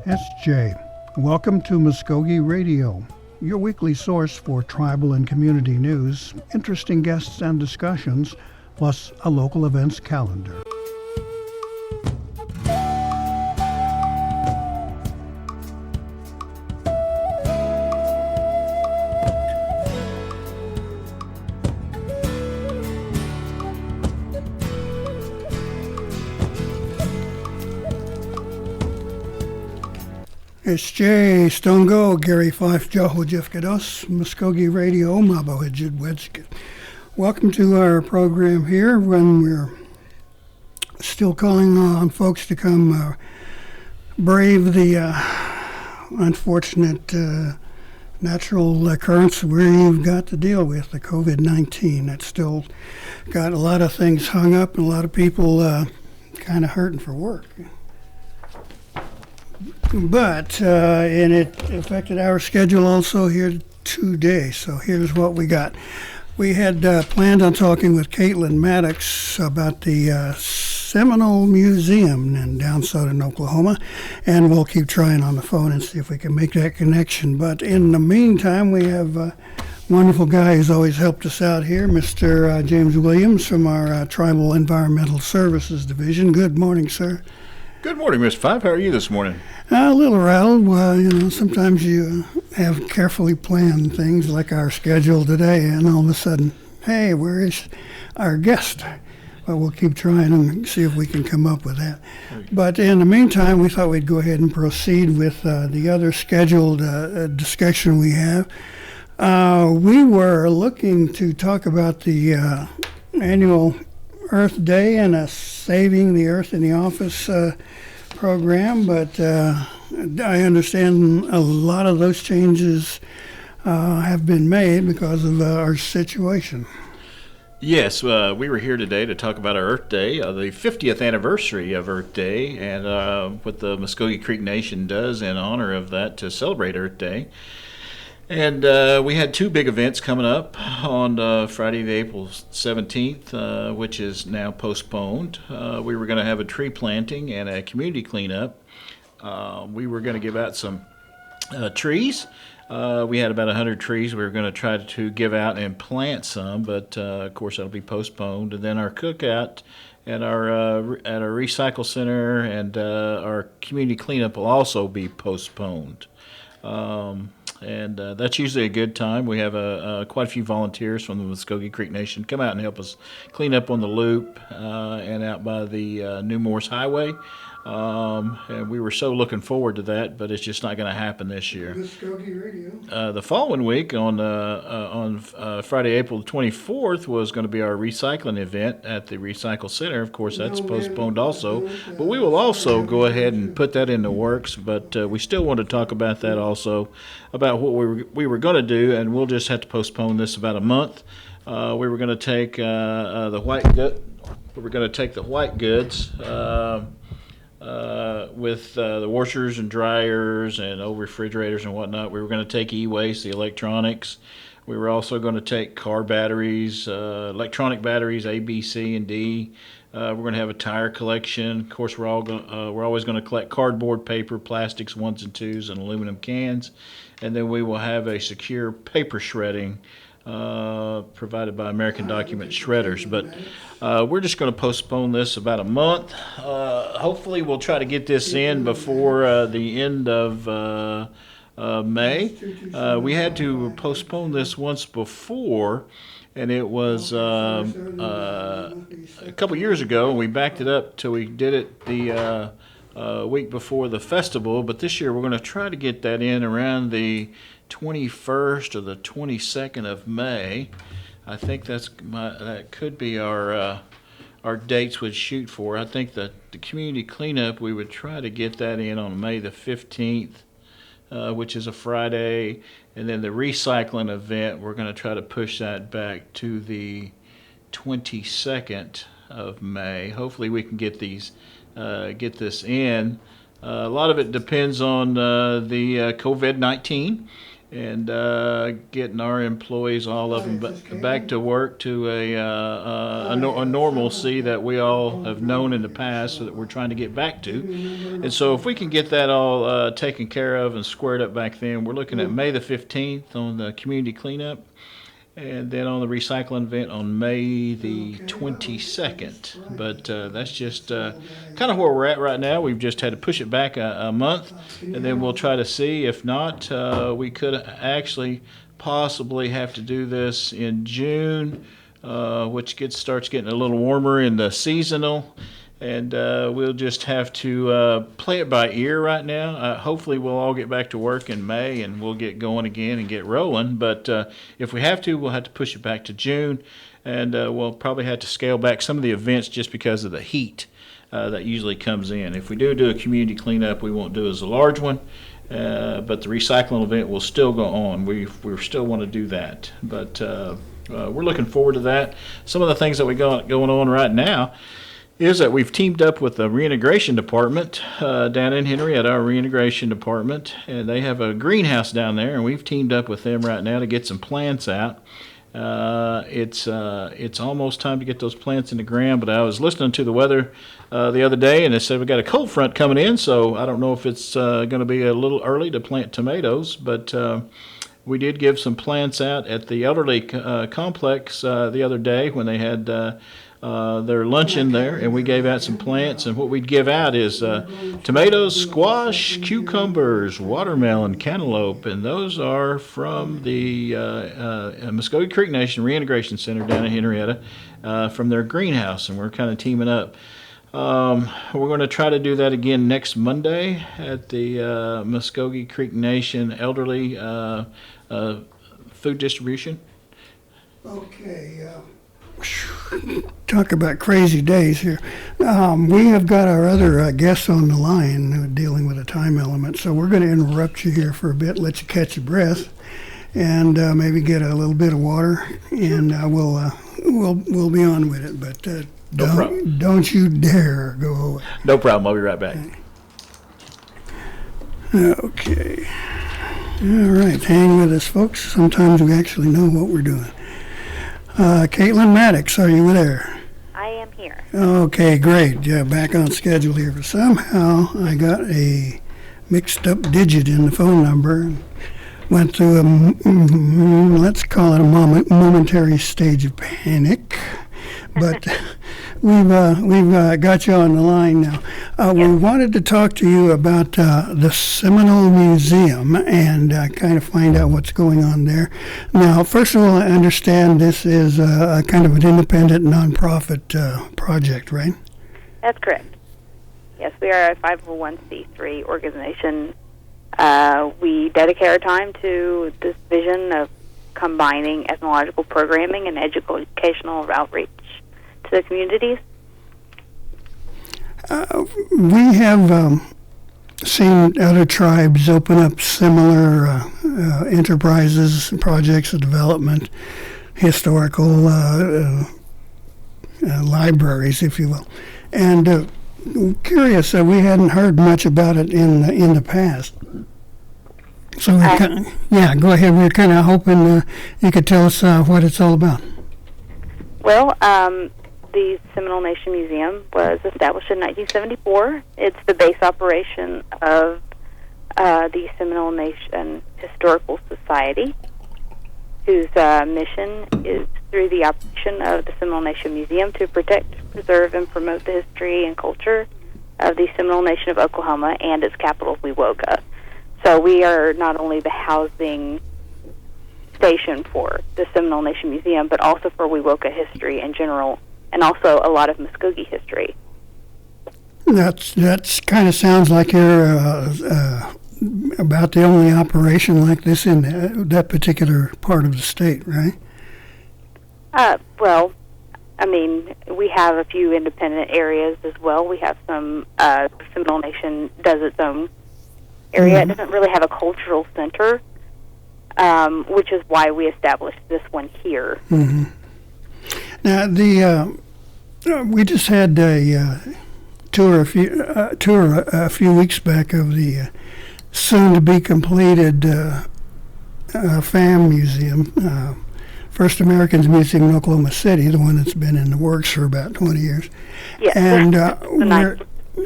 SJ. Welcome to Mvskoke Radio, your weekly source for tribal and community news, interesting guests and discussions, plus a local events calendar. SJ Stongo, Gary Fife, Joho Jefkados, Mvskoke Radio, Mabo Hijid Wedskit. Welcome to our program here when we're still calling on folks to come brave the unfortunate natural occurrence we've got to deal with, the COVID-19. It's still got a lot of things hung up and a lot of people kind of hurting for work. But, and it affected our schedule also here today. So here's what we got. We had planned on talking with Caitlin Maddox about the Seminole Museum in down southern Oklahoma, and we'll keep trying on the phone and see if we can make that connection. But in the meantime, we have a wonderful guy who's always helped us out here, Mr. James Williams from our Tribal Environmental Services Division. Good morning, sir. Good morning, Mr. Five. How are you this morning? A little rattled. Well, sometimes you have carefully planned things like our schedule today, and all of a sudden, hey, where is our guest? Well, we'll keep trying and see if we can come up with that. But in the meantime, we thought we'd go ahead and proceed with the other scheduled discussion we have. We were looking to talk about the annual Earth Day and a Saving the Earth in the Office program, but I understand a lot of those changes have been made because of our situation. Yes, we were here today to talk about our Earth Day, the 50th anniversary of Earth Day, and what the Mvskoke Creek Nation does in honor of that to celebrate Earth Day. And we had two big events coming up on Friday, the April 17th, which is now postponed. We were going to have a tree planting and a community cleanup. We were going to give out some trees. We had about 100 trees. We were going to try to give out and plant some, but of course that'll be postponed. And then our cookout at our recycle center and our community cleanup will also be postponed. And that's usually a good time. We have quite a few volunteers from the Mvskoke Creek Nation come out and help us clean up on the loop and out by the New Morse Highway. And we were so looking forward to that, but it's just not going to happen this year. Mvskoke Radio. The following week on Friday, April 24th was going to be our recycling event at the Recycle Center. Of course, that's postponed also. But we will also go ahead and put that in the works. But we still want to talk about that also, about what we were going to do, and we'll just have to postpone this about a month. We were going to take the white goods. We were going to take the white goods. With the washers and dryers and old refrigerators and whatnot. We were going to take e-waste, the electronics. We were also going to take car batteries, electronic batteries, A, B, C, and D. We're going to have a tire collection. Of course, we're always going to collect cardboard, paper, plastics, ones and twos, and aluminum cans. And then we will have a secure paper shredding provided by American Document Shredders. But we're just going to postpone this about a month. Hopefully we'll try to get this in before the end of May. We had to postpone this once before, and it was a couple years ago, and we backed it up till we did it the week before the festival. But this year we're going to try to get that in around the 21st or the 22nd of May. I think that could be our dates we'd shoot for. I think that the community cleanup, we would try to get that in on May the 15th, which is a Friday. And then the recycling event, we're going to try to push that back to the 22nd of May. Hopefully we can get this in. A lot of it depends on the COVID-19 and getting our employees, all of them, back to work to a normalcy that we all have known in the past, so that we're trying to get back to. And so if we can get that all taken care of and squared up back then, we're looking at May the 15th on the community cleanup, and then on the recycling event on May the 22nd. But that's just kind of where we're at right now. We've just had to push it back a month, and then we'll try to see. If not, we could actually possibly have to do this in June, which starts getting a little warmer in the seasonal. And we'll just have to play it by ear right now. Hopefully we'll all get back to work in May and we'll get going again and get rolling. But if we have to, we'll have to push it back to June. And we'll probably have to scale back some of the events just because of the heat that usually comes in. If we do a community cleanup, we won't do it as a large one. But the recycling event will still go on. We still want to do that. But we're looking forward to that. Some of the things that we got going on right now is that we've teamed up with the reintegration department down in Henrietta, our reintegration department, and they have a greenhouse down there, and we've teamed up with them right now to get some plants out. It's almost time to get those plants in the ground, but I was listening to the weather the other day, and it said we got a cold front coming in, so I don't know if it's going to be a little early to plant tomatoes, but we did give some plants out at the elderly complex the other day when they had their luncheon there, and we gave out some plants. And what we'd give out is tomatoes, squash, cucumbers, watermelon, cantaloupe, and those are from the Mvskoke Creek Nation Reintegration Center down in Henrietta from their greenhouse, and we're kind of teaming up. We're going to try to do that again next Monday at the Mvskoke Creek Nation Elderly Food Distribution. Okay. Talk about crazy days here. We have got our other guests on the line dealing with a time element, so we're going to interrupt you here for a bit, let you catch your breath, and maybe get a little bit of water, and we'll be on with it. But don't you dare go away. No problem. I'll be right back. Okay. All right. Hang with us, folks. Sometimes we actually know what we're doing. Caitlin Maddox, are you there? I am here. Okay, great. Yeah, back on schedule here. But somehow I got a mixed up digit in the phone number. Went through let's call it a momentary stage of panic. But we've got you on the line now. We wanted to talk to you about the Seminole Museum and kind of find out what's going on there. Now, first of all, I understand this is a kind of an independent nonprofit project, right? That's correct. Yes, we are a 501c3 organization. We dedicate our time to this vision of combining ethnological programming and educational outreach to the communities. We have seen other tribes open up similar enterprises, projects of development, historical libraries, if you will. And curious, we hadn't heard much about it in the past. So, go ahead. We're kind of hoping you could tell us what it's all about. Well, the Seminole Nation Museum was established in 1974. It's the base operation of the Seminole Nation Historical Society, whose mission is through the operation of the Seminole Nation Museum to protect, preserve, and promote the history and culture of the Seminole Nation of Oklahoma and its capital, Mvskoke. So we are not only the housing station for the Seminole Nation Museum, but also for Mvskoke history in general, and also a lot of Mvskoke history. That's kind of sounds like you're about the only operation like this in that particular part of the state, right? Well, I mean, we have a few independent areas as well. We have some, Seminole Nation does its own area. Mm-hmm. It doesn't really have a cultural center, which is why we established this one here. Mm-hmm. Now, we just had a tour a few weeks back of the soon-to-be completed FAM Museum, First Americans Museum in Oklahoma City, the one that's been in the works for about 20 years. Yes. And nice.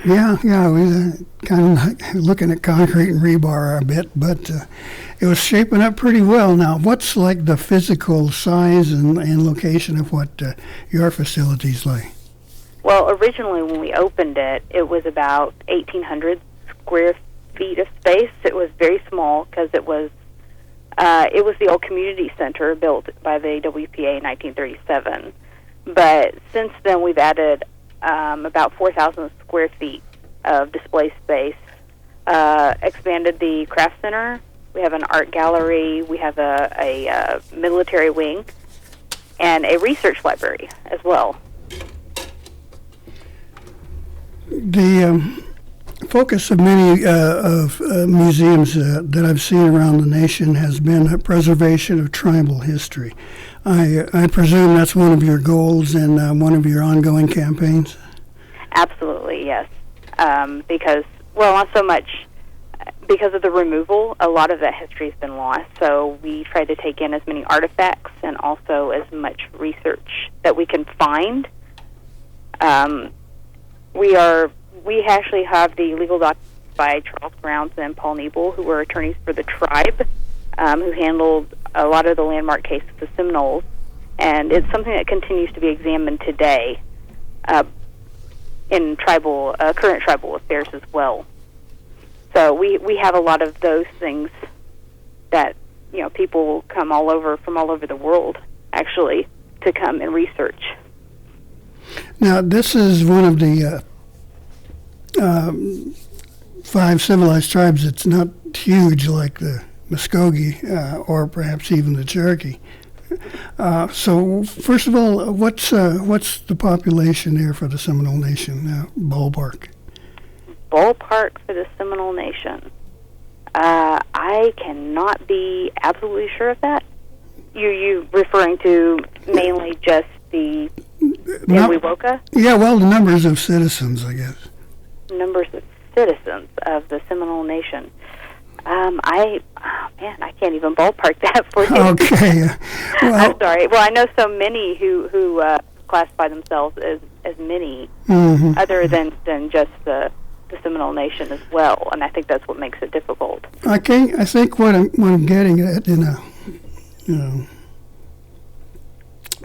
we're kind of looking at concrete and rebar a bit, but it was shaping up pretty well. Now, what's like the physical size and location of what your facilities like? Well, originally when we opened it, it was about 1,800 square feet of space. It was very small because it was the old community center built by the WPA in 1937. But since then, we've added about 4,000 square feet of display space, expanded the craft center. We have an art gallery. We have a military wing and a research library as well. The focus of many museums that I've seen around the nation has been preservation of tribal history. I presume that's one of your goals and one of your ongoing campaigns? Absolutely, yes. Because, well, not so much because of the removal, a lot of that history has been lost. So we try to take in as many artifacts and also as much research that we can find. We actually have the legal documents by Charles Grounds and Paul Niebel, who were attorneys for the tribe, who handled a lot of the landmark cases of the Seminoles, and it's something that continues to be examined today in current tribal affairs as well. So we have a lot of those things that people come from all over the world actually to come and research. Now, this is one of the 5 civilized tribes. It's not huge like the Mvskoke or perhaps even the Cherokee. So, first of all, what's the population there for the Seminole Nation ballpark? Ballpark for the Seminole Nation. I cannot be absolutely sure of that. You referring to mainly just the Mvskoke? Yeah, well, the numbers of citizens, I guess. Numbers of citizens of the Seminole Nation. I can't even ballpark that for you. Okay. Well, I'm sorry. Well, I know so many who classify themselves as many, other than just the Seminole Nation as well, and I think that's what makes it difficult. I think what I'm getting at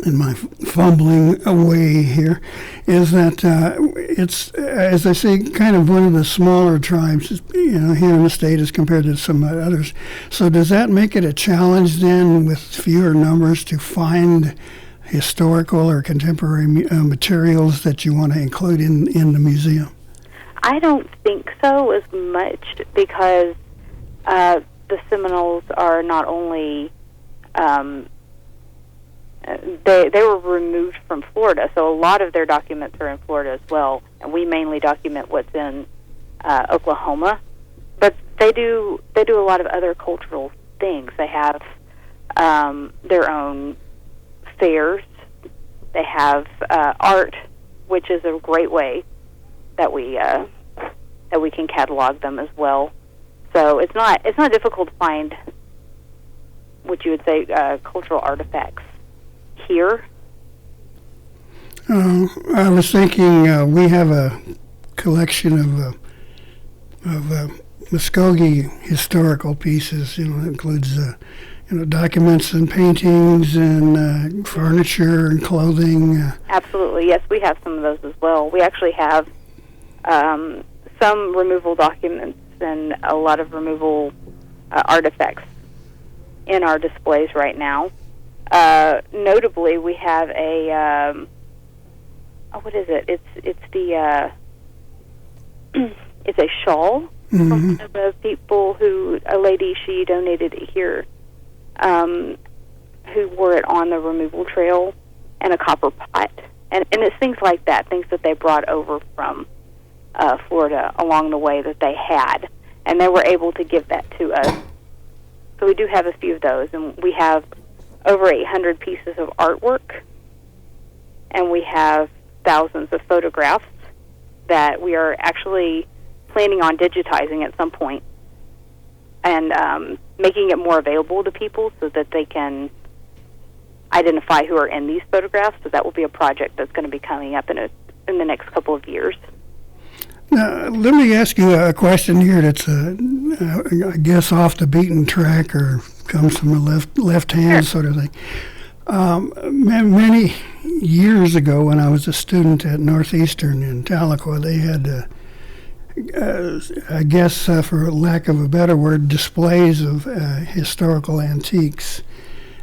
in my fumbling away here is that it's, as I say, kind of one of the smaller tribes, here in the state as compared to some others. So does that make it a challenge then, with fewer numbers, to find historical or contemporary materials that you want to include in the museum? I don't think so as much, because the Seminoles are not only they were removed from Florida, so a lot of their documents are in Florida as well, and we mainly document what's in Oklahoma. But they do a lot of other cultural things. They have their own fairs. They have art, which is a great way that we can catalog them as well. So it's not difficult to find what you would say cultural artifacts here. I was thinking we have a collection of Mvskoke historical pieces. It includes documents and paintings and furniture and clothing. Absolutely, yes, we have some of those as well. We actually have some removal documents and a lot of removal artifacts in our displays right now. Notably, we have a what is it? It's the it's a shawl from one of the people a lady, she donated it here, who wore it on the removal trail, and a copper pot, and it's things like that, things that they brought over from Florida along the way that they had, and they were able to give that to us. So we do have a few of those, and we have over 800 pieces of artwork, and we have thousands of photographs that we are actually planning on digitizing at some point. And making it more available to people so that they can identify who are in these photographs. So that will be a project that's going to be coming up in the next couple of years. Now, let me ask you a question here that's, I guess, off the beaten track or comes from the left hand Sure. sort of thing. Many years ago, when I was a student at Northeastern in Tahlequah, they had, I guess, for lack of a better word, displays of historical antiques,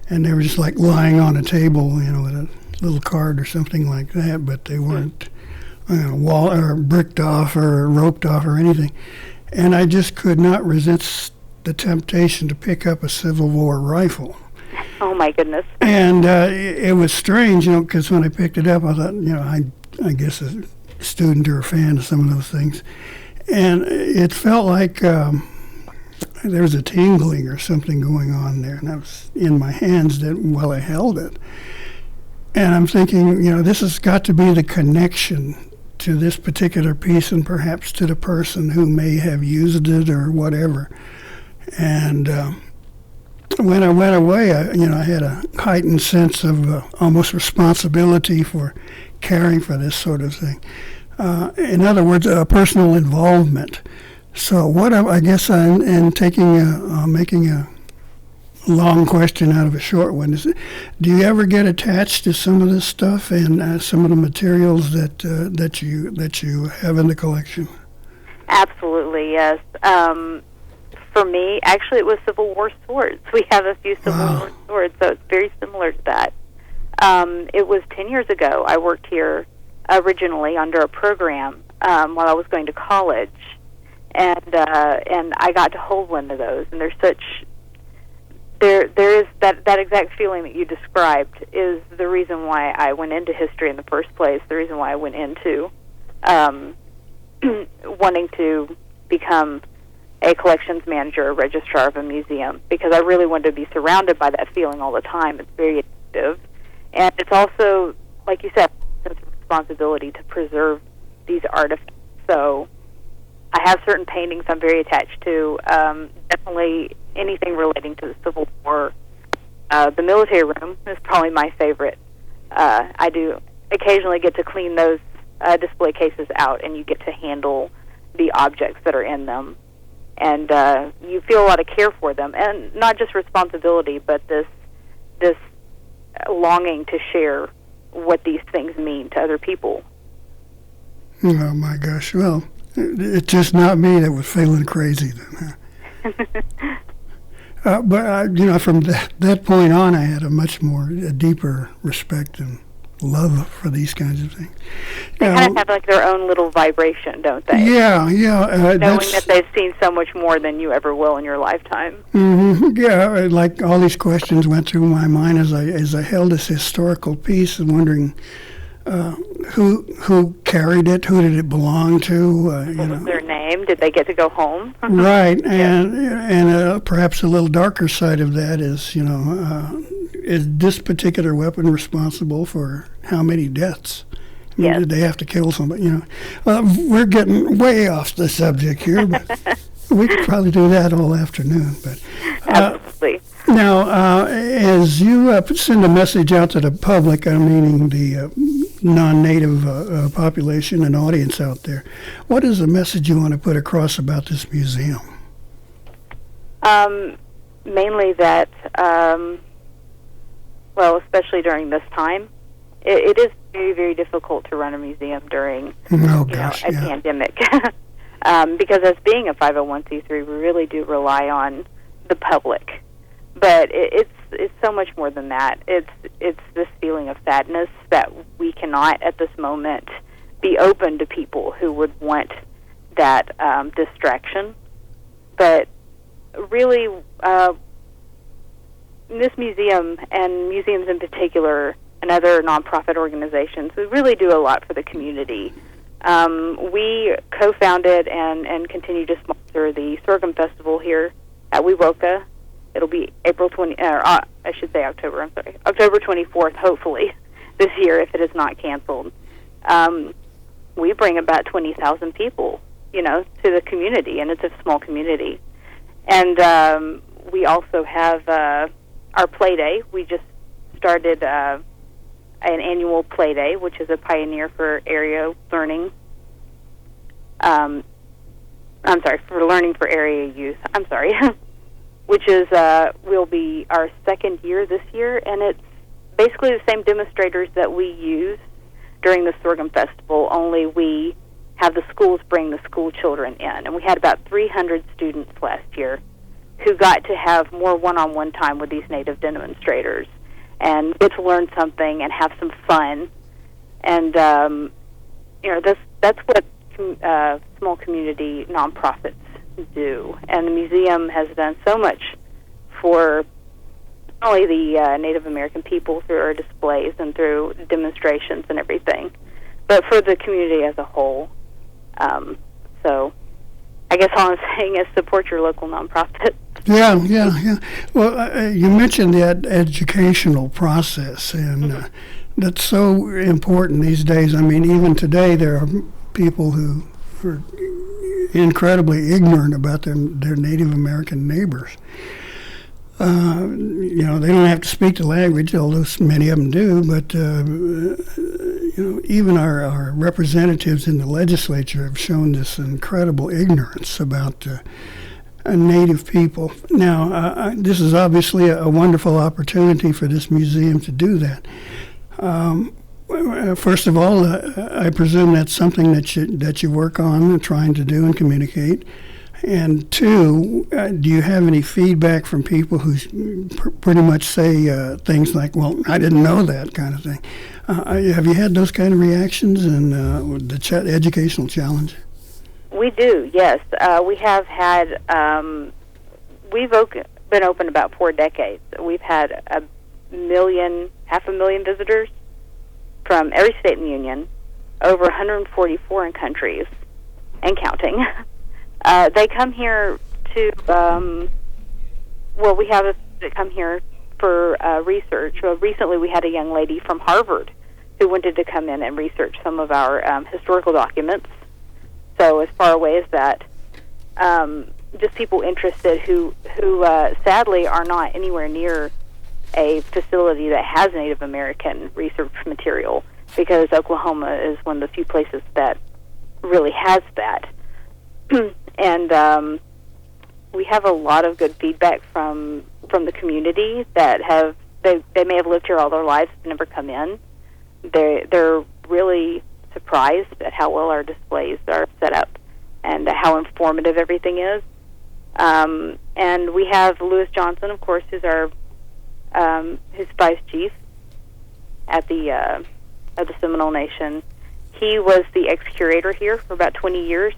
and they were just like lying on a table, with a little card or something like that, but they weren't wall or bricked off or roped off or anything. And I just could not resist the temptation to pick up a Civil War rifle. Oh my goodness! And it was strange, because when I picked it up, I thought, I guess a student or a fan of some of those things, and it felt like there was a tingling or something going on there, and I was in my hands while I held it. And I'm thinking, this has got to be the connection to this particular piece and perhaps to the person who may have used it or whatever. And when I went away, I had a heightened sense of almost responsibility for caring for this sort of thing. In other words, a personal involvement. So what I guess I'm making a long question out of a short one. Do you ever get attached to some of this stuff and some of the materials that you have in the collection? Absolutely, yes. For me, actually, it was Civil War swords. We have a few Civil War swords, so it's very similar to that. It was 10 years ago. I worked here originally under a program while I was going to college, and I got to hold one of those. And there is that exact feeling that you described is the reason why I went into history in the first place, the reason why I went into wanting to become a collections manager, a registrar of a museum, because I really wanted to be surrounded by that feeling all the time. It's very addictive. And it's also, like you said, a sense of responsibility to preserve these artifacts. So I have certain paintings I'm very attached to, definitely anything relating to the Civil War. The military room is probably my favorite. I do occasionally get to clean those display cases out, and you get to handle the objects that are in them. And you feel a lot of care for them, and not just responsibility, but this longing to share what these things mean to other people. Oh my gosh! Well, it's just not me that was feeling crazy then. Huh? But from that point on, I had a deeper respect and love for these kinds of things. They kind of have like their own little vibration, don't they? Yeah. Knowing that they've seen so much more than you ever will in your lifetime. Mm-hmm, yeah, like all these questions went through my mind as I held this historical piece and wondering who carried it, who did it belong to? What was their name? Did they get to go home? Right, and perhaps a little darker side of that is, is this particular weapon responsible for how many deaths? Yes. Did they have to kill somebody? We're getting way off the subject here, but we could probably do that all afternoon. But absolutely. Now, as you send a message out to the public, meaning the non-native population and audience out there, what is the message you want to put across about this museum? Mainly that, especially during this time, it is very, very difficult to run a museum during a pandemic. Because as being a 501c3, we really do rely on the public. But it's so much more than that. It's this feeling of sadness that we cannot at this moment be open to people who would want that distraction. But really, this museum and museums in particular and other nonprofit organizations, we really do a lot for the community. We co-founded and continue to sponsor the Sorghum Festival here at Mvskoke. It'll be October 24th, hopefully, this year, if it is not canceled. We bring about 20,000 people, to the community, and it's a small community. And we also have our Play Day. We just started an annual Play Day, which is a pioneer for area learning. For learning for area youth. Which is will be our second year this year, and it's basically the same demonstrators that we use during the Sorghum Festival, only we have the schools bring the school children in. And we had about 300 students last year who got to have more one-on-one time with these native demonstrators and get to learn something and have some fun. And, that's what small community nonprofits do. And the museum has done so much for not only the Native American people through our displays and through demonstrations and everything, but for the community as a whole. So I guess all I'm saying is support your local nonprofit. Yeah. Well, you mentioned that educational process, and that's so important these days. I mean, even today there are people who are incredibly ignorant about their Native American neighbors. They don't have to speak the language, although many of them do, but even our representatives in the legislature have shown this incredible ignorance about Native people. Now, this is obviously a wonderful opportunity for this museum to do that. First of all, I presume that's something that you work on trying to do and communicate. And two, do you have any feedback from people who pretty much say things like, well, I didn't know that kind of thing? Have you had those kind of reactions in the educational challenge? We do, yes. We have had, we've been open about 4 decades. We've had 500,000 visitors from every state in the union, over 140 foreign countries, and counting. They come here to, we have that come here for research. Well, recently we had a young lady from Harvard who wanted to come in and research some of our historical documents. So as far away as that, just people interested who sadly are not anywhere near a facility that has Native American research material, because Oklahoma is one of the few places that really has that. And we have a lot of good feedback from the community that they may have lived here all their lives but never come in. They're really surprised at how well our displays are set up and how informative everything is. And we have Lewis Johnson, of course, who's our his vice chief at the Seminole Nation. He was the ex-curator here for about 20 years,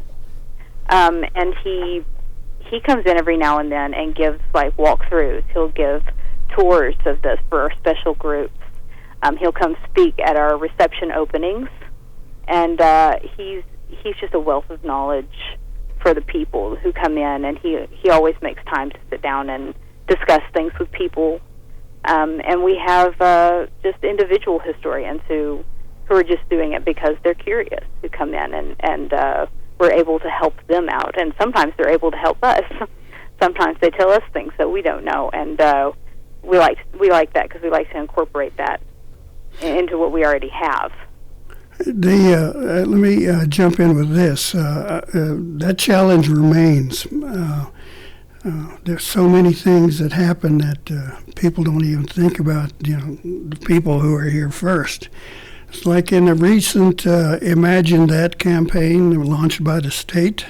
and he comes in every now and then and gives like walkthroughs. He'll give tours of this for our special groups. He'll come speak at our reception openings, and he's just a wealth of knowledge for the people who come in, and he always makes time to sit down and discuss things with people. And we have just individual historians who are just doing it because they're curious, who come in and we're able to help them out. And sometimes they're able to help us. Sometimes they tell us things that we don't know, and we like that because we like to incorporate that into what we already have. Let me jump in with this. That challenge remains. There's so many things that happen that people don't even think about, the people who are here first. It's like in a recent Imagine That campaign launched by the state,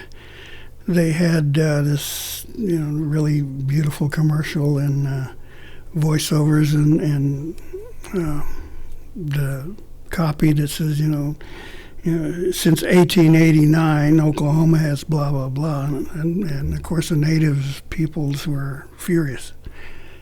they had this, really beautiful commercial and voiceovers and the copy that says, since 1889, Oklahoma has blah, blah, blah. And of course, the native peoples were furious.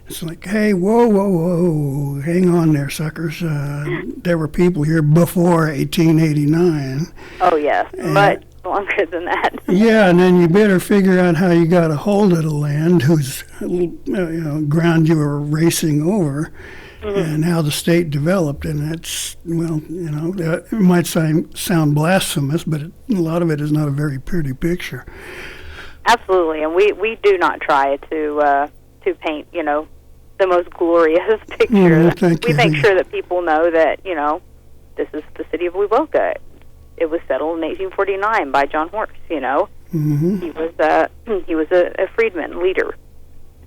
It's like, hey, whoa, hang on there, suckers. There were people here before 1889. Oh, yeah, much longer than that. Yeah, and then you better figure out how you got a hold of the land, whose ground you were racing over. Mm-hmm. And how the state developed, and that's, it might sound blasphemous, but a lot of it is not a very pretty picture. Absolutely, and we do not try to to paint, the most glorious picture. Thank We you. make sure that people know that, this is the city of Mvskoke. It was settled in 1849 by John Horse, Mm-hmm. He was a freedman leader,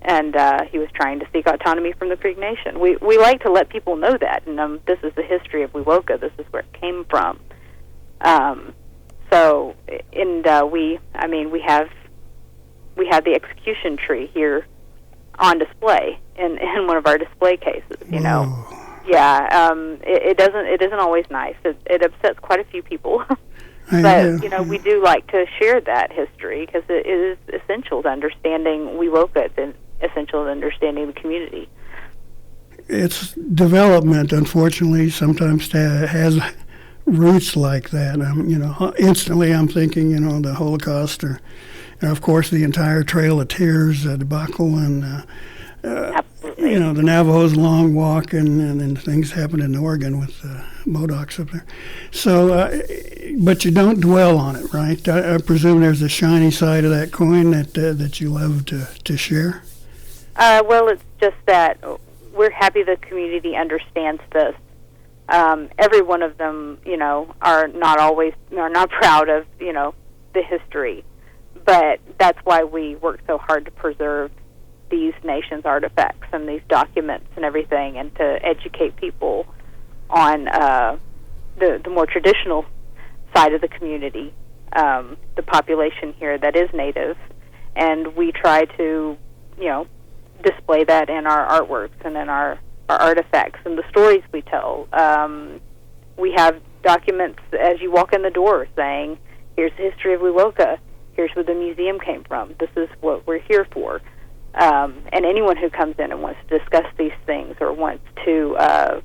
and he was trying to seek autonomy from the Creek Nation. We like to let people know that, and this is the history of Mvskoke. This is where it came from. We have the execution tree here on display in one of our display cases. Whoa. Yeah, it isn't always nice. It upsets quite a few people. Yeah. But, we do like to share that history because it is essential to understanding Mvskoke. It's essential to understanding the community. Its development, unfortunately, sometimes has roots like that. Instantly I'm thinking, the Holocaust or, of course, the entire Trail of Tears debacle and, Absolutely. the Navajo's Long Walk and things happened in Oregon with Modocs up there. So, but you don't dwell on it, right? I presume there's a shiny side of that coin that you love to share? Well, it's just that we're happy the community understands this. Every one of them, are not proud of, the history. But that's why we work so hard to preserve these nations' artifacts and these documents and everything, and to educate people on the more traditional side of the community, the population here that is native. And we try to, display that in our artworks and in our artifacts and the stories we tell. We have documents as you walk in the door saying, here's the history of Mvskoke, here's where the museum came from, this is what we're here for. And anyone who comes in and wants to discuss these things or wants to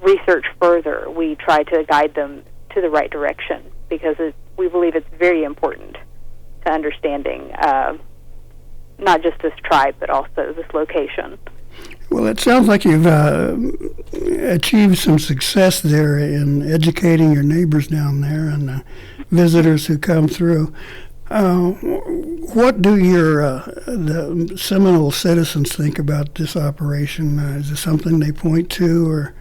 research further, we try to guide them to the right direction because we believe it's very important to understanding not just this tribe, but also this location. Well, it sounds like you've achieved some success there in educating your neighbors down there and visitors who come through. What do the Seminole citizens think about this operation? Is it something they point to, or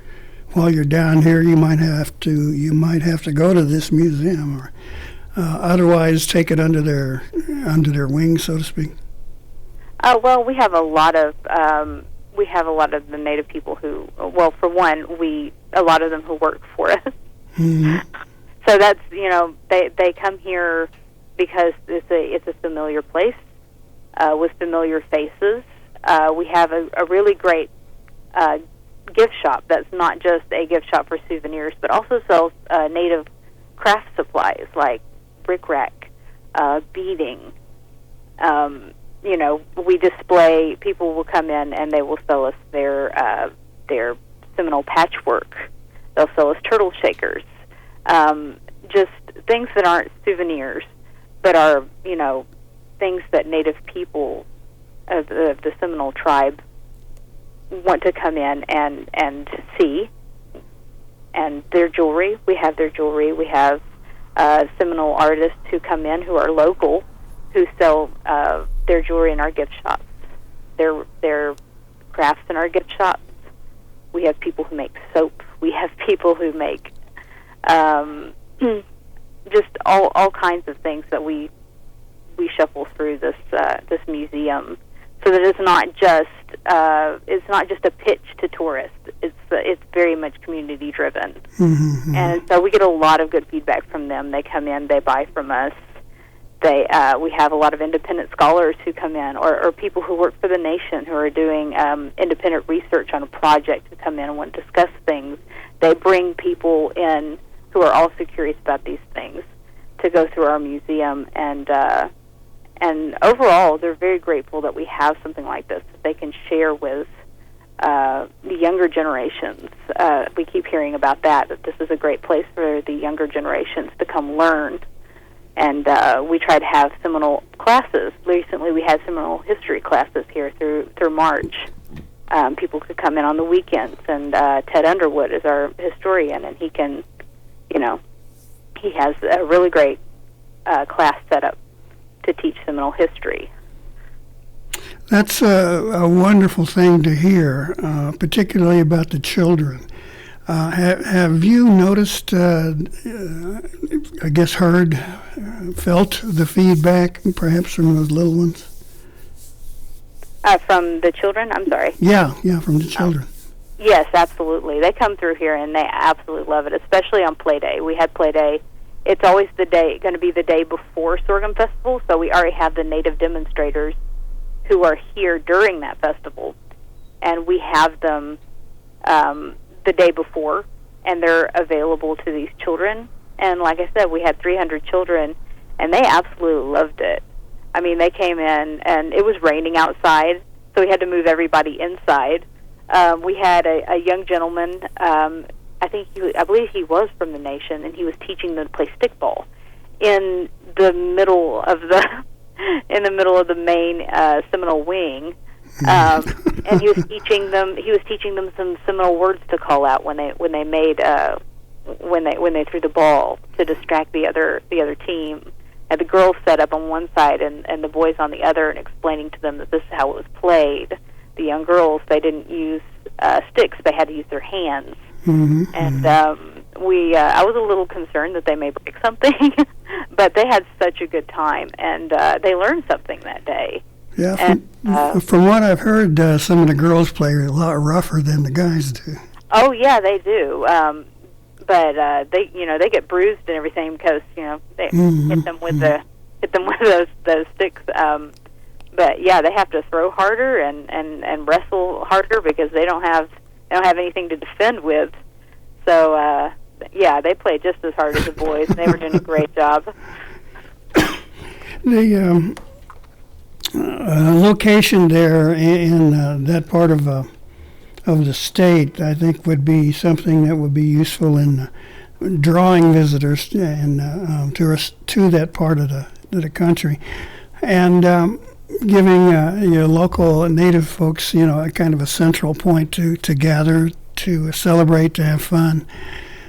while you're down here, you might have to go to this museum, or otherwise take it under their wing, so to speak? Well, we have a lot of the native people who, well, for one, a lot of them who work for us. Mm-hmm. So that's they come here because it's a familiar place with familiar faces. We have a really great gift shop that's not just a gift shop for souvenirs, but also sells native craft supplies like bric-a-brac, beading. We display. People will come in and they will sell us their Seminole patchwork. They'll sell us turtle shakers, just things that aren't souvenirs, but are things that native people of the Seminole tribe want to come in and see. And their jewelry, we have their jewelry. We have Seminole artists who come in who are local, who sell their jewelry in our gift shops, their crafts in our gift shops. We have people who make soap. We have people who make just all kinds of things that we shuffle through this museum, so that it's not just a pitch to tourists. It's very much community driven, Mm-hmm. and so we get a lot of good feedback from them. They come in, they buy from us. We have a lot of independent scholars who come in, or people who work for the nation who are doing independent research on a project who come in and want to discuss things. They bring people in who are also curious about these things to go through our museum, and overall they're very grateful that we have something like this that they can share with the younger generations. We keep hearing about that this is a great place for the younger generations to come learn. And we try to have Seminole classes. Recently, we had Seminole history classes here through March. People could come in on the weekends, and Ted Underwood is our historian, and he can, he has a really great class set up to teach Seminole history. That's a wonderful thing to hear, particularly about the children. Have you noticed, I guess heard, felt the feedback perhaps from those little ones? From the children? I'm sorry. Yeah, from the children. Yes, absolutely. They come through here and they absolutely love it, especially on Play Day. We had Play Day. It's always going to be the day before Sorghum Festival, so we already have the native demonstrators who are here during that festival, and we have them the day before, and they're available to these children. And like I said, we had 300 children, and they absolutely loved it. I mean, they came in, and it was raining outside, so we had to move everybody inside. We had a young gentleman, I believe he was from the nation, and he was teaching them to play stickball in the middle of the main Seminole wing. And he was teaching them some Seminole words to call out when they threw the ball to distract the other team. And the girls set up on one side and the boys on the other, and explaining to them that this is how it was played. The young girls, they didn't use sticks; they had to use their hands. Mm-hmm. And I was a little concerned that they may break something, but they had such a good time, and they learned something that day. Yeah, from what I've heard, some of the girls play a lot rougher than the guys do. Oh yeah, they do. But they get bruised and everything because they hit them with those sticks. But yeah, they have to throw harder and wrestle harder because they don't have anything to defend with. So yeah, they play just as hard as the boys. They were doing a great job. The location there in that part of the state, I think, would be something that would be useful in drawing visitors and tourists to that part of the country, and giving your local native folks, a kind of a central point to gather, to celebrate, to have fun.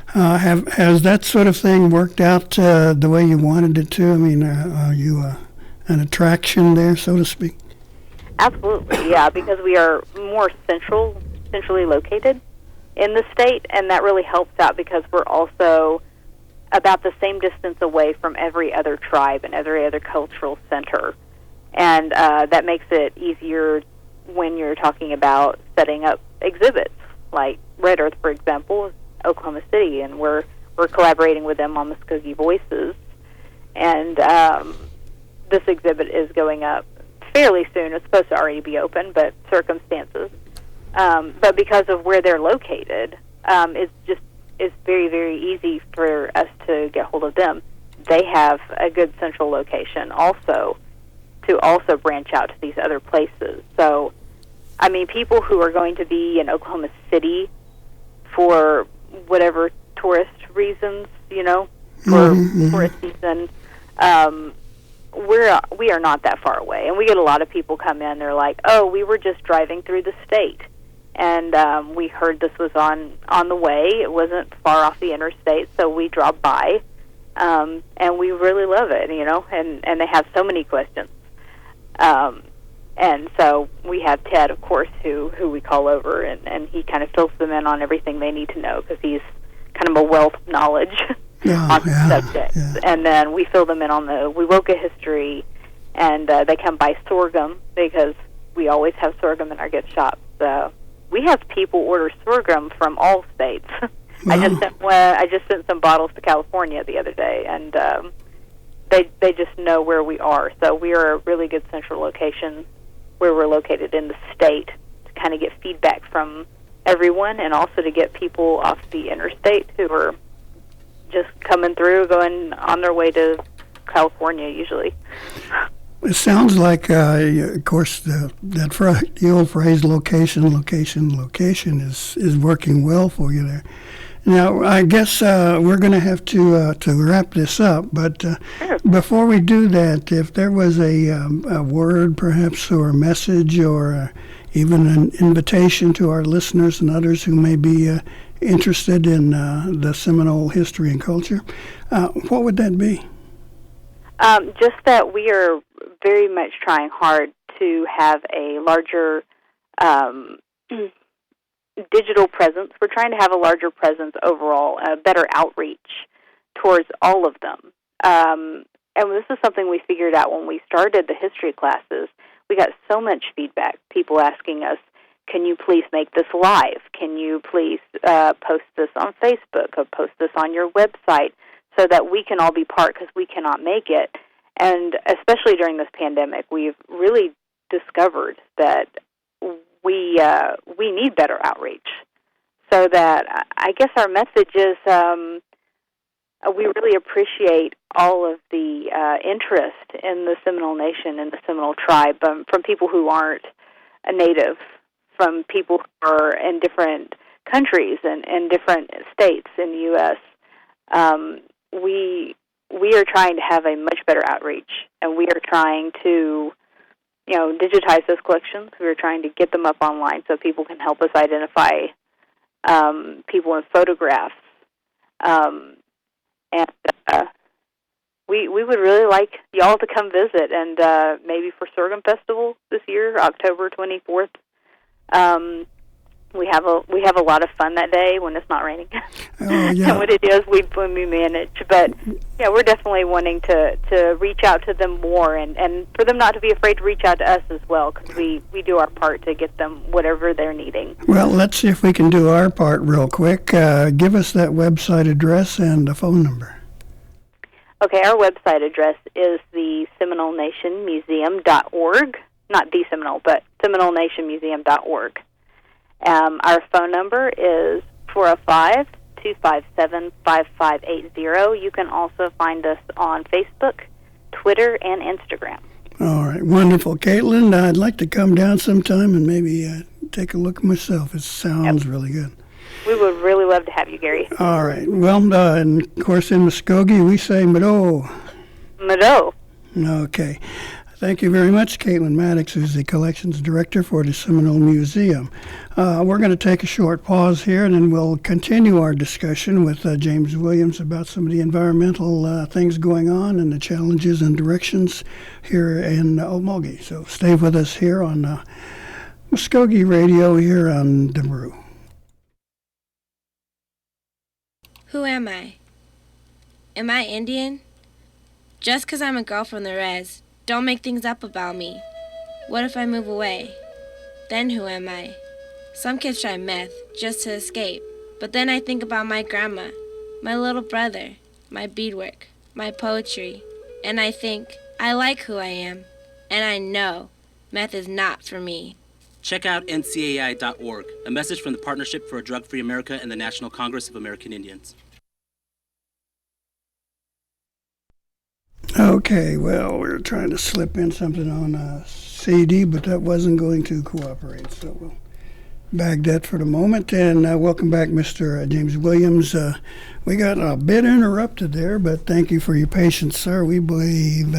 Has that sort of thing worked out the way you wanted it to? I mean, are you an attraction there, so to speak? Absolutely, yeah, because we are more centrally located in the state, and that really helps out because we're also about the same distance away from every other tribe and every other cultural center. And that makes it easier when you're talking about setting up exhibits, like Red Earth, for example, Oklahoma City, and we're collaborating with them on Mvskoke Voices. And this exhibit is going up fairly soon. It's supposed to already be open, but circumstances. But because of where they're located, it's very, very easy for us to get hold of them. They have a good central location also to also branch out to these other places. So, I mean, people who are going to be in Oklahoma City for whatever tourist reasons, for tourist season, we are not that far away. And we get a lot of people come in, they're like, oh, we were just driving through the state, and we heard this was on the way. It wasn't far off the interstate, so we dropped by, and we really love it, and they have so many questions. And so we have Ted, of course, who we call over, and he kind of fills them in on everything they need to know because he's kind of a wealth of knowledge on the subject. Yeah. And then we fill them in on the Wewoka history, and they come by sorghum because we always have sorghum in our gift shop. So we have people order sorghum from all states. Wow. I just sent some bottles to California the other day, and they just know where we are. So we are a really good central location where we're located in the state to kind of get feedback from everyone, and also to get people off the interstate who are just coming through, going on their way to California usually. It sounds like, of course, the old phrase location is working well for you there. Now, I guess we're going to have to wrap this up, but sure. Before we do that, if there was a word, perhaps, or a message, or even an invitation to our listeners and others who may be interested in the Seminole history and culture, what would that be? Just that we are very much trying hard to have a larger digital presence. We're trying to have a larger presence overall, a better outreach towards all of them. And this is something we figured out when we started the history classes. We got so much feedback, people asking us, can you please make this live? Can you please post this on Facebook or post this on your website so that we can all be part, because we cannot make it. And especially during this pandemic, we've really discovered that we need better outreach. So that I guess our message is we really appreciate all of the interest in the Seminole Nation and the Seminole tribe from people who aren't a native, from people who are in different countries and different states in the U.S. We are trying to have a much better outreach, and we are trying to, digitize those collections. We are trying to get them up online so people can help us identify people in photographs. And we would really like y'all to come visit, and maybe for Sorghum Festival this year, October 24th. We have a lot of fun that day when it's not raining. Oh, yeah. And when it is, when we manage. But yeah, we're definitely wanting to reach out to them more, and for them not to be afraid to reach out to us as well, because we do our part to get them whatever they're needing. Well, let's see if we can do our part real quick. Give us that website address and a phone number. Okay, our website address is the SeminoleNationMuseum.org. Not the Seminole, but SeminoleNationMuseum.org. Our phone number is 405-257-5580. You can also find us on Facebook, Twitter, and Instagram. All right, wonderful. Caitlin, I'd like to come down sometime and maybe take a look myself. It sounds really good. We would really love to have you, Gary. All right. Well, and of course in Mvskoke we say Mado. Mado. Okay. Thank you very much, Caitlin Maddox, who's the Collections Director for the Seminole Museum. We're going to take a short pause here, and then we'll continue our discussion with James Williams about some of the environmental things going on and the challenges and directions here in Okmulgee. So stay with us here on Mvskoke Radio here on Demaru. Who am I? Am I Indian? Just 'cause I'm a girl from the res, don't make things up about me. What if I move away? Then who am I? Some kids try meth just to escape, but then I think about my grandma, my little brother, my beadwork, my poetry, and I think, I like who I am, and I know meth is not for me. Check out ncai.org, a message from the Partnership for a Drug-Free America and the National Congress of American Indians. Okay, well, we were trying to slip in something on a CD, but that wasn't going to cooperate, so we'll bag that for the moment. And welcome back, Mr. James Williams. We got a bit interrupted there, but thank you for your patience, sir. We believe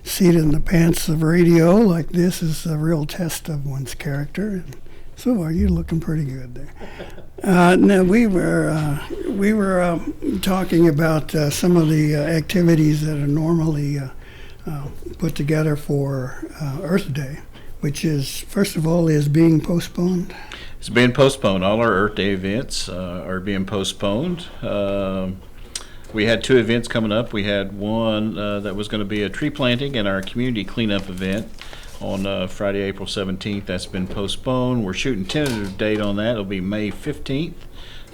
seat in the pants of radio like this is a real test of one's character. And so are you looking pretty good there. Now we were talking about some of the activities that are normally put together for Earth Day, which is, first of all, is being postponed. It's being postponed. All our Earth Day events are being postponed. We had two events coming up. We had one that was going to be a tree planting and our community cleanup event on Friday, April 17th. That's been postponed. We're shooting tentative date on that. It'll be May 15th.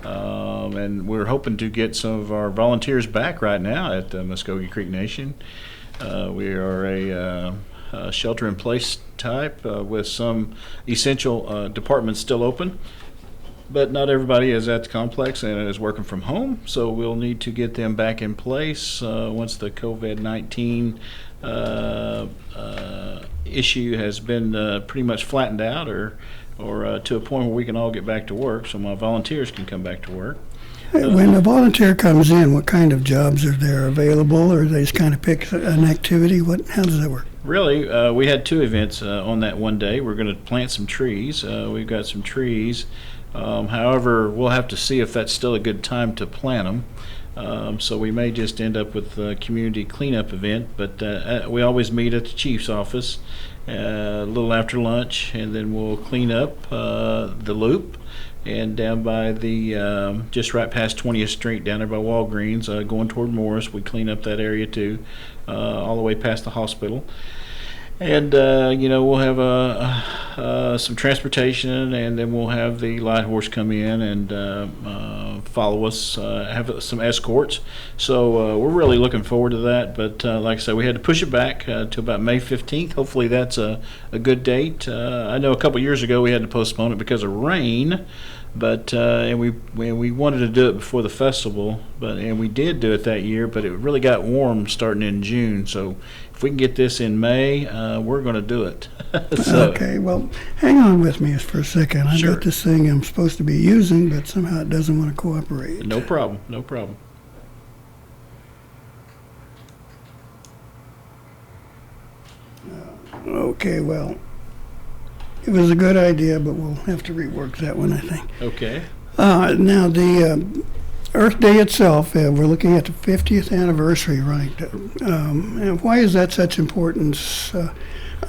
And we're hoping to get some of our volunteers back right now at the Mvskoke Creek Nation. We are a shelter-in-place type with some essential departments still open. But not everybody is at the complex and is working from home, so we'll need to get them back in place once the COVID-19 issue has been pretty much flattened out or to a point where we can all get back to work, so my volunteers can come back to work. When a volunteer comes in, what kind of jobs are there available, or they just kind of pick an activity? How does that work? Really, we had two events on that one day. We're going to plant some trees. We've got some trees. However, we'll have to see if that's still a good time to plant them. So we may just end up with a community cleanup event, but we always meet at the chief's office a little after lunch, and then we'll clean up the loop. And down by the, just right past 20th Street, down there by Walgreens, going toward Morris, we clean up that area too, all the way past the hospital. And, we'll have some transportation, and then we'll have the light horse come in and follow us, have some escorts. So we're really looking forward to that. But like I said, we had to push it back to about May 15th. Hopefully that's a good date. I know a couple years ago we had to postpone it because of rain. But and we wanted to do it before the festival, and we did do it that year. But it really got warm starting in June. So if we can get this in May, we're going to do it. Okay, well, hang on with me for a second. I've Sure. got this thing I'm supposed to be using, but somehow it doesn't want to cooperate. No problem. No problem. Okay, well, it was a good idea, but we'll have to rework that one, I think. Okay. Now, the Earth Day itself, we're looking at the 50th anniversary, right? And why is that such importance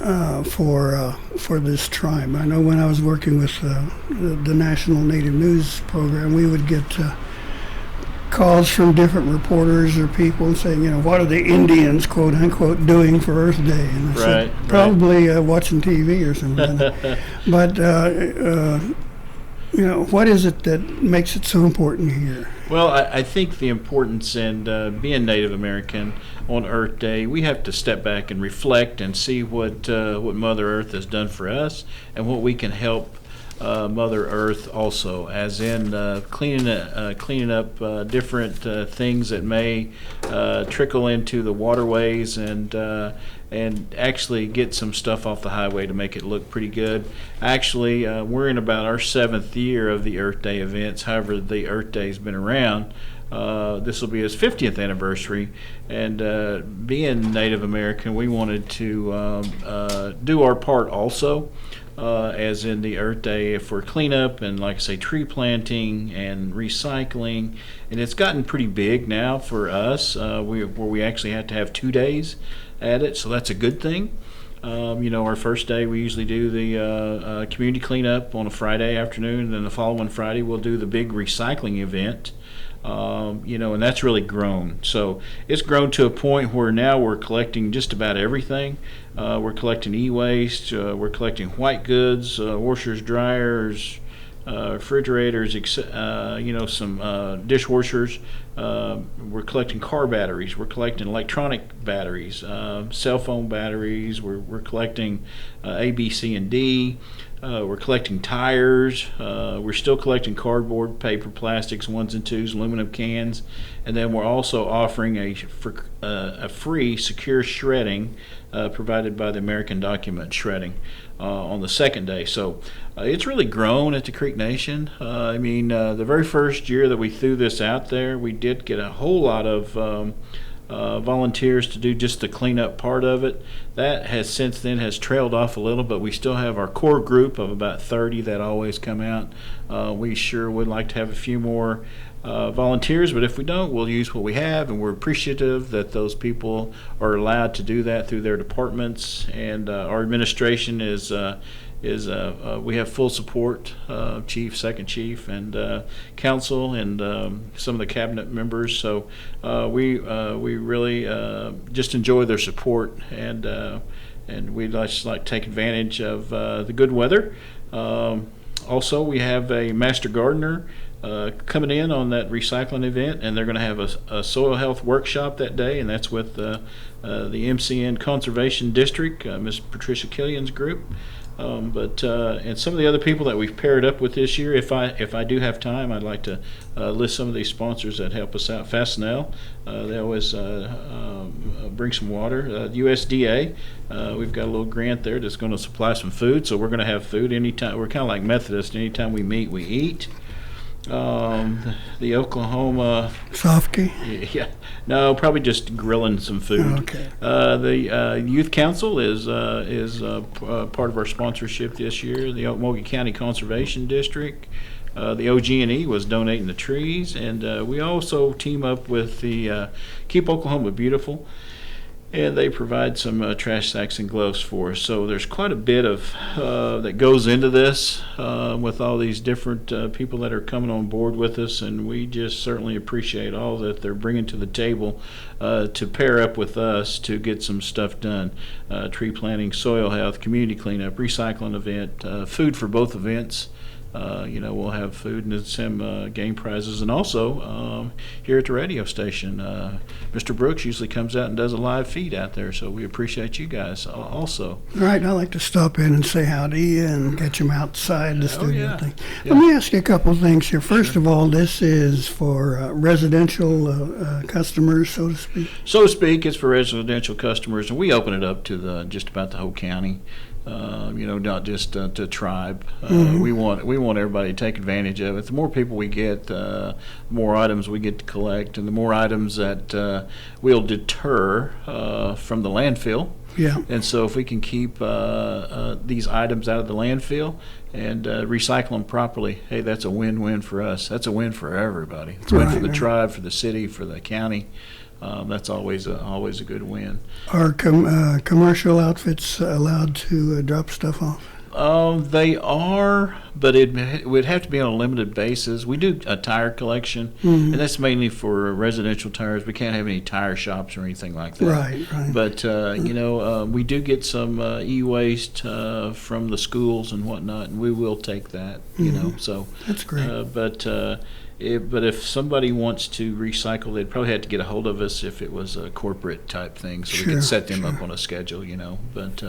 for this tribe? I know when I was working with the National Native News Program, we would get calls from different reporters or people saying, what are the Indians, quote unquote, doing for Earth Day? And I said, Right. probably watching TV or something. But what is it that makes it so important here? Well, I think the importance in being Native American on Earth Day, we have to step back and reflect and see what Mother Earth has done for us and what we can help Mother Earth also, as in cleaning up different things that may trickle into the waterways and actually get some stuff off the highway to make it look pretty good. Actually, we're in about our 7th year of the Earth Day events. However, the Earth Day's been around. This will be his 50th anniversary, and being Native American, we wanted to do our part also. As in the Earth Day for cleanup and, like I say, tree planting and recycling. And it's gotten pretty big now for us, where we actually have to have 2 days at it, so that's a good thing. Our first day we usually do the community cleanup on a Friday afternoon, and then the following Friday we'll do the big recycling event. And that's really grown. So it's grown to a point where now we're collecting just about everything. We're collecting e-waste, we're collecting white goods, washers, dryers, refrigerators, some dishwashers. We're collecting car batteries. We're collecting electronic batteries, cell phone batteries. We're collecting A, B, C, and D. We're collecting tires. We're still collecting cardboard, paper, plastics, 1s and 2s, aluminum cans, and then we're also offering a free secure shredding provided by the American Document Shredding on the second day. So it's really grown at the Creek Nation. The very first year that we threw this out there, we did get a whole lot of volunteers to do just the cleanup part of it. That has since then has trailed off a little, but we still have our core group of about 30 that always come out. We sure would like to have a few more volunteers, but if we don't, we'll use what we have, and we're appreciative that those people are allowed to do that through their departments, and our administration is we have full support, chief, second chief, and council, and some of the cabinet members. So we really just enjoy their support, and we'd just like to take advantage of the good weather. Also, we have a master gardener coming in on that recycling event, and they're going to have a soil health workshop that day, and that's with the MCN Conservation District, Ms. Patricia Killian's group. And some of the other people that we've paired up with this year, if I do have time, I'd like to list some of these sponsors that help us out. Fastenal, they always bring some water. USDA, we've got a little grant there that's going to supply some food, so we're going to have food anytime. We're kind of like Methodist. Anytime we meet, we eat. The Oklahoma Sofky? Yeah, no, probably just grilling some food. Okay. The Youth Council is part of our sponsorship this year. The Okmulgee County Conservation District, The OG&E was donating the trees, and we also team up with the Keep Oklahoma Beautiful, and they provide some trash sacks and gloves for us. So there's quite a bit of that goes into this with all these different people that are coming on board with us, and we just certainly appreciate all that they're bringing to the table to pair up with us to get some stuff done. Tree planting, soil health, community cleanup, recycling event, food for both events. We'll have food and some game prizes. And also, here at the radio station, Mr. Brooks usually comes out and does a live feed out there, so we appreciate you guys also. Right, I like to stop in and say howdy and catch them outside the studio thing. Yeah. Let me ask you a couple of things here. First of all, this is for residential customers, so to speak? So to speak, it's for residential customers, and we open it up to just about the whole county. Not just to tribe. We want everybody to take advantage of it. The more people we get, the more items we get to collect, and the more items that we'll deter from the landfill. Yeah. And so if we can keep these items out of the landfill and recycle them properly, hey, that's a win-win for us. That's a win for everybody. It's a win for the tribe, for the city, for the county. That's always a good win. Are commercial outfits allowed to drop stuff off? They are, but it would have to be on a limited basis. We do a tire collection, and that's mainly for residential tires. We can't have any tire shops or anything like that. Right. But, we do get some e-waste from the schools and whatnot, and we will take that, so. That's great. But if somebody wants to recycle, they'd probably have to get a hold of us if it was a corporate type thing, so we could set them up on a schedule, But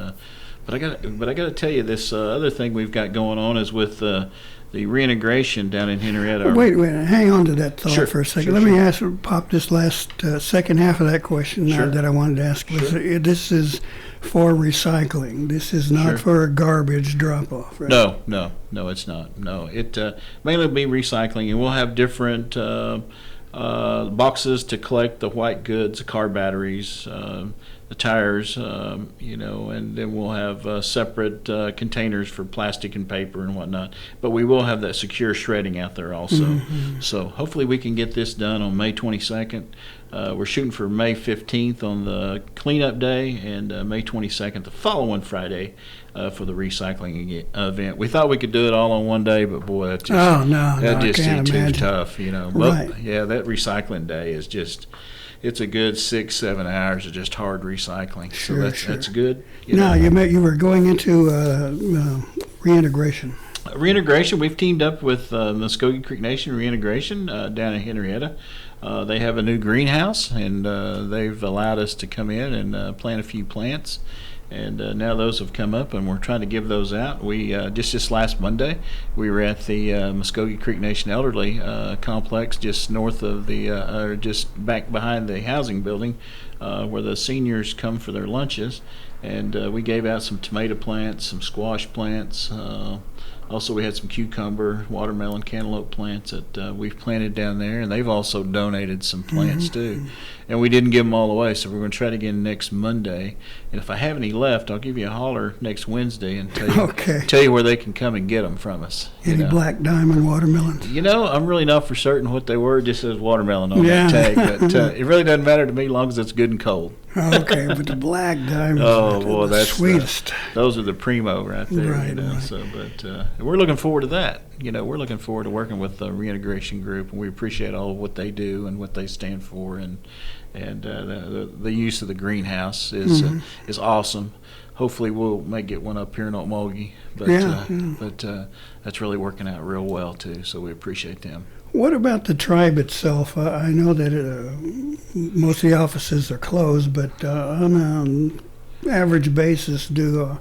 I got to tell you, this other thing we've got going on is with the reintegration down in Henrietta. Wait, hang on to that thought for a second. Let me pop this last second half of that question that I wanted to ask. This is for recycling. This is not for a garbage drop-off, right? No, it's not. No, it mainly be recycling, and we'll have different boxes to collect the white goods, the car batteries, the tires, and then we'll have separate containers for plastic and paper and whatnot. But we will have that secure shredding out there also. So hopefully we can get this done on May 22nd. We're shooting for May 15th on the cleanup day, and May 22nd, the following Friday, for the recycling event. We thought we could do it all on one day, but boy, that just seemed too tough, But that recycling day is just. It's a good 6-7 hours of just hard recycling. So that's good. Now, you were going into reintegration. Reintegration, we've teamed up with Mvskoke Creek Nation Reintegration down in Henrietta. They have a new greenhouse, and they've allowed us to come in and plant a few plants. And now those have come up, and we're trying to give those out. We just last Monday, we were at the Mvskoke Creek Nation Elderly Complex, just north of or just back behind the housing building, where the seniors come for their lunches. And we gave out some tomato plants, some squash plants. Also, we had some cucumber, watermelon, cantaloupe plants that we've planted down there, and they've also donated some plants too. And we didn't give them all away, so we're going to try it again next Monday. And if I have any left, I'll give you a holler next Wednesday and tell you where they can come and get them from us. Any black diamond watermelons? I'm really not for certain what they were. It just says watermelon on that tag, but it really doesn't matter to me as long as it's good and cold. Okay, but the black diamonds are the sweetest. Those are the primo right there. Right. So, but we're looking forward to that. We're looking forward to working with the reintegration group, and we appreciate all of what they do and what they stand for, and the use of the greenhouse is awesome. Hopefully we'll may get one up here in Okmulgee, but that's really working out real well too. So we appreciate them. What about the tribe itself? I know that most of the offices are closed, but on an average basis, do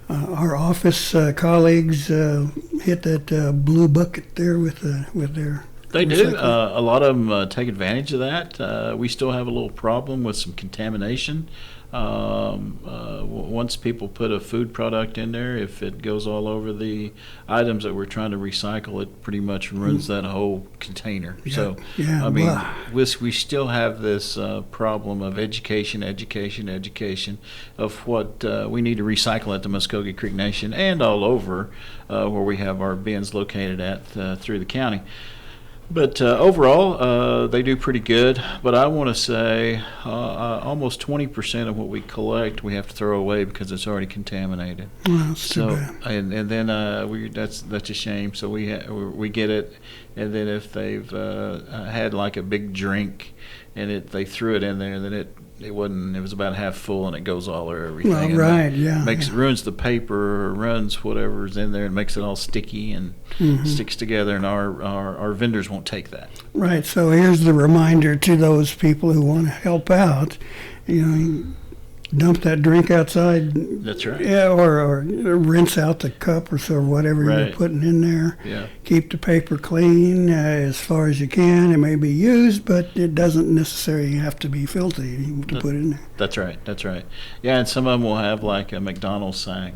our office colleagues hit that blue bucket there with their They do. recycling? A lot of them take advantage of that. We still have a little problem with some contamination. Once people put a food product in there, if it goes all over the items that we're trying to recycle, it pretty much ruins that whole container. So, Yeah, I mean, well, we still have this problem of education of what we need to recycle at the Mvskoke Creek Nation and all over where we have our bins located at through the county. But overall, they do pretty good. But I want to say almost 20% of what we collect we have to throw away because it's already contaminated. well, that's too So bad. and then that's a shame. So we get it, and then if they've had like a big drink, and they threw it in there, then it was about half full, and it goes all over everything. Well, And right, that yeah. ruins the paper, or ruins whatever's in there, and makes it all sticky and sticks together. And our vendors won't take that. Right, so here's the reminder to those people who want to help out. You dump that drink outside. That's right. Yeah, or rinse out the cup or so, whatever you're Right. putting in there. Yeah. Keep the paper clean as far as you can. It may be used, but it doesn't necessarily have to be filthy to put in there. That's right. That's right. Yeah, and some of them will have like a McDonald's sign.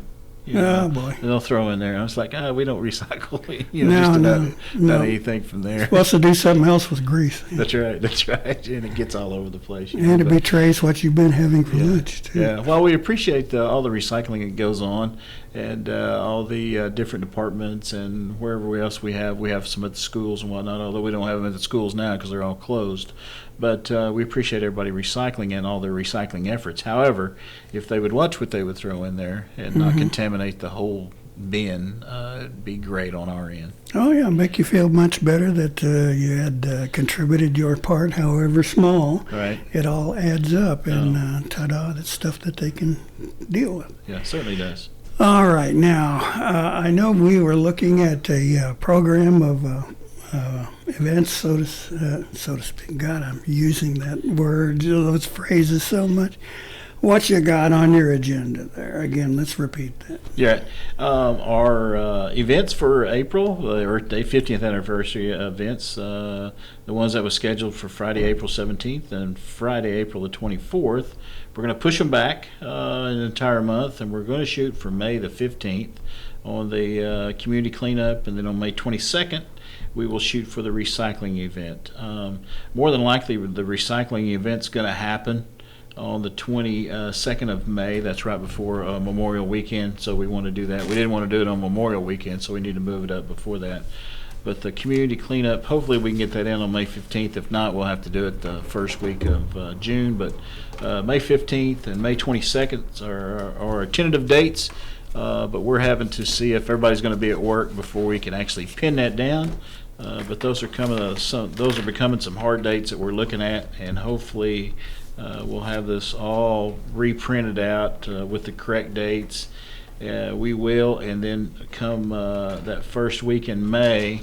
Oh, boy. And they'll throw in there. I was like, we don't recycle. No, just no, about no. anything from there. Supposed to do something else with grease. That's right. That's right. And it gets all over the place. And it But- betrays what you've been having for lunch, too. Yeah, well, we appreciate all the recycling that goes on, and all the different departments, and wherever else we have some at the schools and whatnot. Although we don't have them at the schools now because they're all closed, but we appreciate everybody recycling and all their recycling efforts. However, if they would watch what they would throw in there and not contaminate the whole bin, it'd be great on our end. Oh, yeah, make you feel much better that you had contributed your part, however small. Right? It all adds up, and ta-da, that's stuff that they can deal with. Yeah, it certainly does. All right, now, I know we were looking at a program of events, so to speak. God, I'm using that word, those phrases so much. What you got on your agenda there? Again, let's repeat that. Yeah, our events for April, the Earth Day 50th anniversary events, the ones that was scheduled for Friday, April 17th and Friday, April the 24th, we're going to push them back an entire month, and we're going to shoot for May the 15th on the community cleanup, and then on May 22nd, we will shoot for the recycling event. More than likely, the recycling event's going to happen on the 22nd of May. That's right before Memorial Weekend, so we want to do that. We didn't want to do it on Memorial Weekend, so we need to move it up before that. But the community cleanup, hopefully we can get that in on May 15th. If not, we'll have to do it the first week of June. But May 15th and May 22nd are tentative dates, but we're having to see if everybody's going to be at work before we can actually pin that down. But those are becoming some hard dates that we're looking at, and hopefully we'll have this all reprinted out with the correct dates. We will, and then come that first week in May,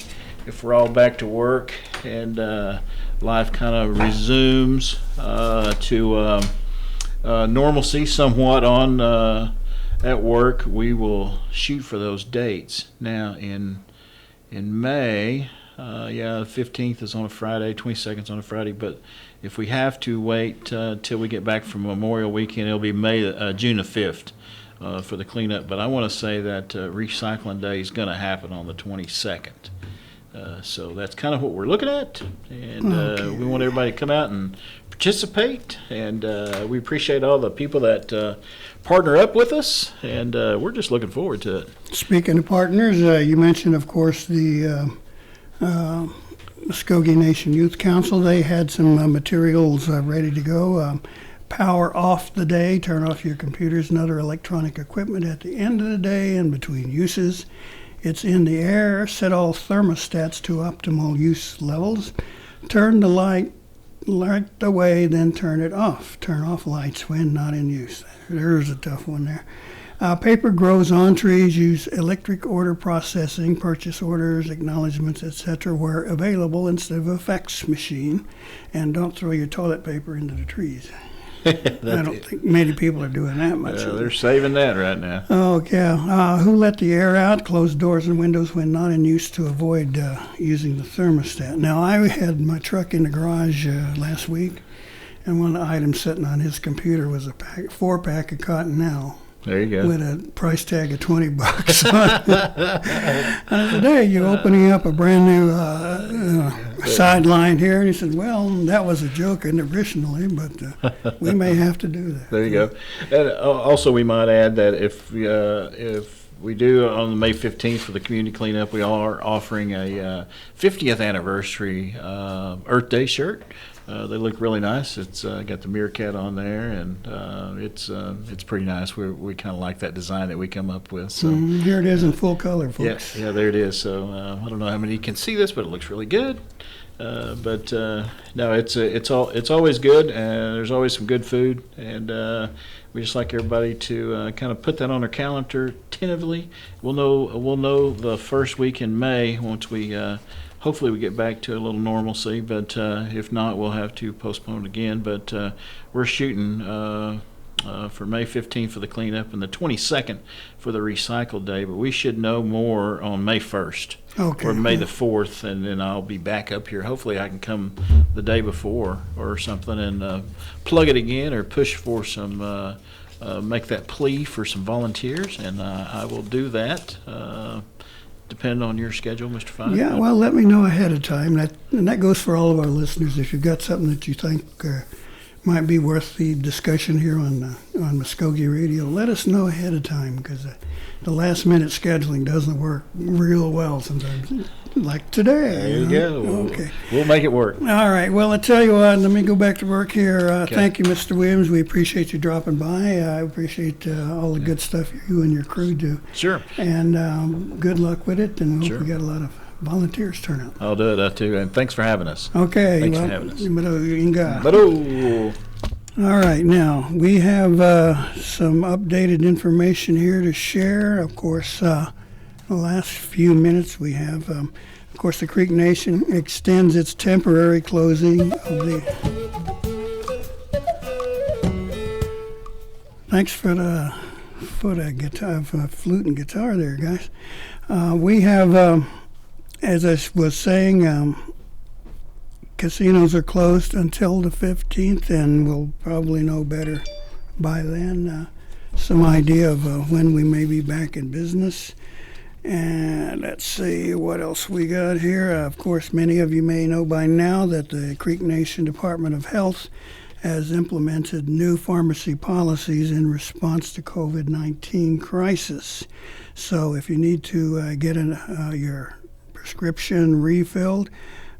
if we're all back to work and life kind of resumes to normalcy somewhat on at work, we will shoot for those dates. Now in May, the 15th is on a Friday, 22nd is on a Friday, but if we have to wait till we get back from Memorial Weekend, it'll be June the 5th for the cleanup. But I want to say that Recycling Day is going to happen on the 22nd. So that's kind of what we're looking at, and we want everybody to come out and participate, and we appreciate all the people that partner up with us, and we're just looking forward to it. Speaking of partners, you mentioned, of course, the Mvskoke Nation Youth Council. They had some materials ready to go. Power off the day, turn off your computers and other electronic equipment at the end of the day and between uses. It's in the air, set all thermostats to optimal use levels. Turn the light away, then turn it off. Turn off lights when not in use. There's a tough one there. Paper grows on trees. Use electric order processing, purchase orders, acknowledgments, etc. where available instead of a fax machine. And don't throw your toilet paper into the trees. I don't think many people are doing that much. They're saving that right now. Oh, yeah. Who let the air out, closed doors and windows when not in use to avoid using the thermostat? Now, I had my truck in the garage last week, and one of the items sitting on his computer was a 4-pack of Cottonelle. There you go. With a price tag of $20 on it. And I said, hey, you're opening up a brand new sideline here. And he said, well, that was a joke originally, but we may have to do that. There you go. And also, we might add that if we do on the May 15th for the community cleanup, we are offering a 50th anniversary Earth Day shirt. They look really nice. It's got the meerkat on there, and it's pretty nice. We kind of like that design that we come up with. So here it is in full color, folks. Yeah, there it is. So I don't know how many can see this, but it looks really good. But no, it's always good, and there's always some good food, and we just like everybody to kind of put that on their calendar tentatively. We'll know the first week in May once we. Hopefully we get back to a little normalcy, but if not, we'll have to postpone again. But we're shooting for May 15th for the cleanup and the 22nd for the recycle day, but we should know more on May 1st or May the 4th, and then I'll be back up here. Hopefully I can come the day before or something and plug it again or push for some, make that plea for some volunteers, and I will do that. Depend on your schedule, Mr. Fine. Yeah, well, let me know ahead of time. And that goes for all of our listeners. If you've got something that you think might be worth the discussion here on Mvskoke Radio, let us know ahead of time, because the last-minute scheduling doesn't work real well sometimes, like today. There you go. Okay. We'll make it work. All right. Well, I tell you what, let me go back to work here. Okay. Thank you, Mr. Williams. We appreciate you dropping by. I appreciate all the good stuff you and your crew do. Sure. And good luck with it, and hope we got a lot of volunteers turn out. I'll do it, too, and thanks for having us. Okay. Thanks for having us. All right, now we have some updated information here to share. Of course, the last few minutes we have, of course, the Creek Nation extends its temporary closing of the... Thanks for the guitar, flute and guitar there, guys. We have, as I was saying, casinos are closed until the 15th, and we'll probably know better by then. Some idea of when we may be back in business. And let's see what else we got here. Of course, many of you may know by now that the Creek Nation Department of Health has implemented new pharmacy policies in response to COVID-19 crisis. So if you need to get your prescription refilled,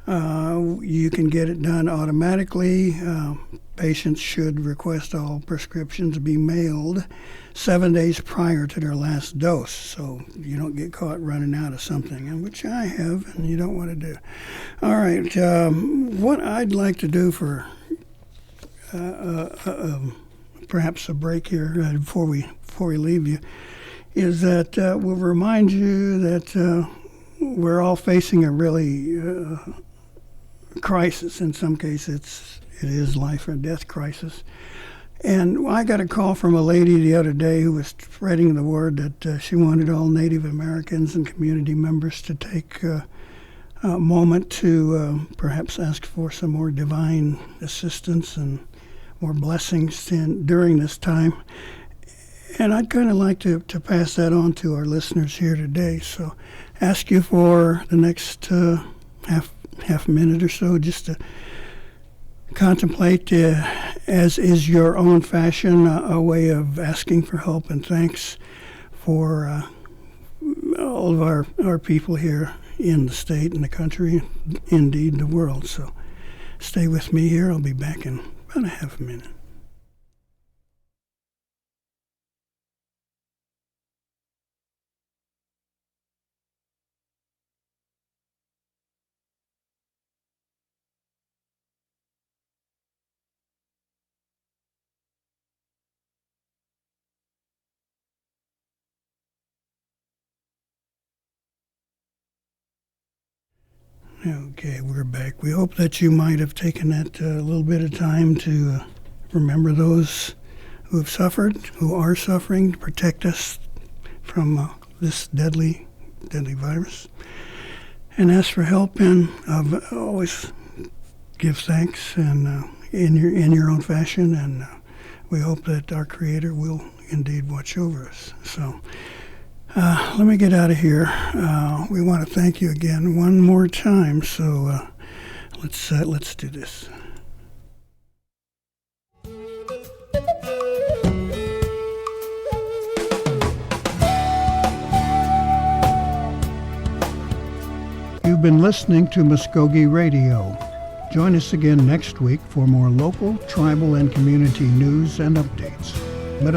you can get it done automatically. Patients should request all prescriptions be mailed 7 days prior to their last dose, so you don't get caught running out of something, which I have, and you don't want to do. All right, what I'd like to do for perhaps a break here before we leave you is that we'll remind you that we're all facing a really crisis. In some cases, it is life or death crisis. And I got a call from a lady the other day who was spreading the word that she wanted all Native Americans and community members to take a moment to perhaps ask for some more divine assistance and more blessings during this time. And I'd kind of like to pass that on to our listeners here today. So ask you for the next half minute or so just to contemplate, as is your own fashion, a way of asking for help and thanks for all of our people here in the state and the country, indeed the world. So stay with me here. I'll be back in about a half a minute. Okay, we're back. We hope that you might have taken that little bit of time to remember those who have suffered, who are suffering, to protect us from this deadly virus. And ask for help, and always give thanks, and in your own fashion. And we hope that our Creator will indeed watch over us. So let me get out of here. We want to thank you again one more time. So let's do this. You've been listening to Mvskoke Radio. Join us again next week for more local, tribal, and community news and updates. But